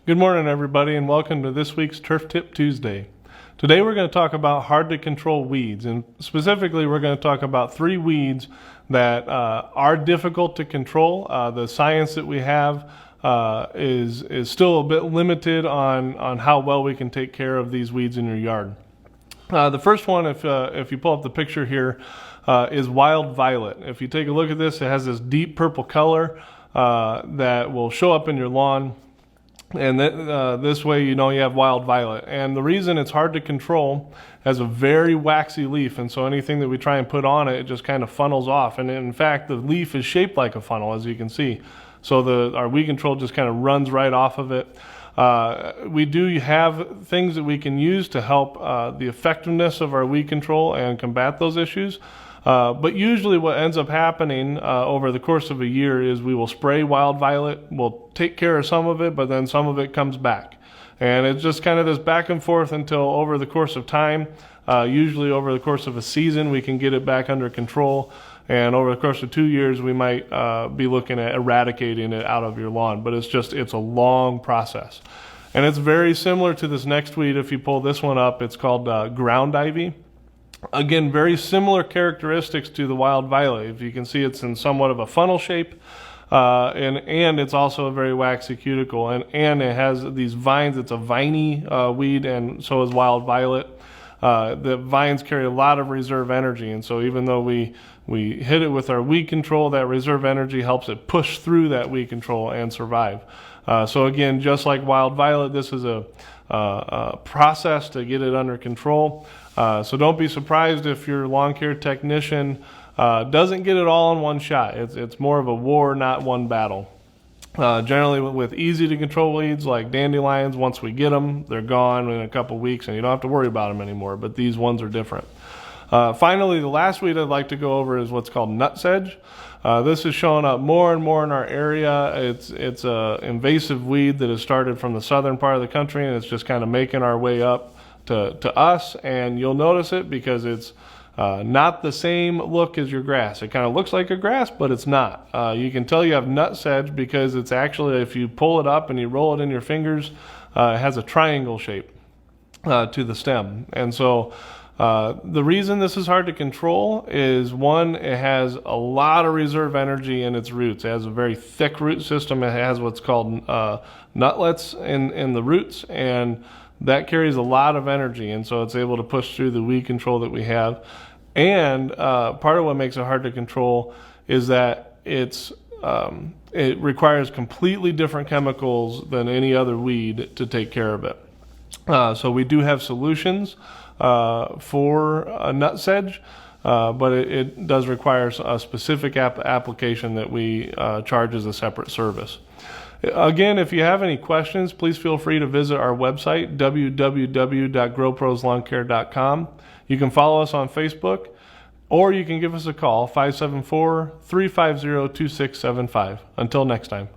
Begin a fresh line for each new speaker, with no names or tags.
Good morning, everybody, and welcome to this week's Turf Tip Tuesday. Today we're going to talk about hard to control weeds, and specifically we're going to talk about 3 weeds that are difficult to control. The science that we have is still a bit limited on how well we can take care of these weeds in your yard. The first one, if you pull up the picture here, is wild violet. If you take a look at this, it has this deep purple color that will show up in your lawn. And this way you know you have wild violet. And the reason it's hard to control, has a very waxy leaf, and so anything that we try and put on it, it just kind of funnels off. And in fact, the leaf is shaped like a funnel, as you can see. So our weed control just kind of runs right off of it. We do have things that we can use to help the effectiveness of our weed control and combat those issues. But usually what ends up happening over the course of a year is we will spray wild violet, we'll take care of some of it, but then some of it comes back. And it's just kind of this back and forth until over the course of time, usually over the course of a season, we can get it back under control. And over the course of 2 years, we might be looking at eradicating it out of your lawn. But it's a long process. And it's very similar to this next weed. If you pull this one up, it's called ground ivy. Again, very similar characteristics to the wild violet. If you can see, it's in somewhat of a funnel shape, and it's also a very waxy cuticle, and it has these vines. It's a viney weed, and so is wild violet. The vines carry a lot of reserve energy, and so even though we hit it with our weed control, that reserve energy helps it push through that weed control and survive. So again, just like wild violet, this is a process to get it under control. So don't be surprised if your lawn care technician doesn't get it all in one shot. It's more of a war, not one battle. Generally with easy to control weeds like dandelions, once we get them, they're gone in a couple weeks and you don't have to worry about them anymore, but these ones are different. Finally, the last weed I'd like to go over is what's called nutsedge. This is showing up more and more in our area. It's a invasive weed that has started from the southern part of the country, and it's just kind of making our way up to us, and you'll notice it because it's not the same look as your grass. It kind of looks like a grass, but it's not. You can tell you have nutsedge because it's actually, if you pull it up and you roll it in your fingers, it has a triangle shape to the stem. And so the reason this is hard to control is, one, it has a lot of reserve energy in its roots. It has a very thick root system. It has what's called nutlets in the roots, and that carries a lot of energy, and so it's able to push through the weed control that we have. And part of what makes it hard to control is that it requires completely different chemicals than any other weed to take care of it. So we do have solutions for nutsedge, but it does require a specific application that we charge as a separate service. Again, if you have any questions, please feel free to visit our website, www.growproslawn.com. You can follow us on Facebook, or you can give us a call, 574-350-2675. Until next time.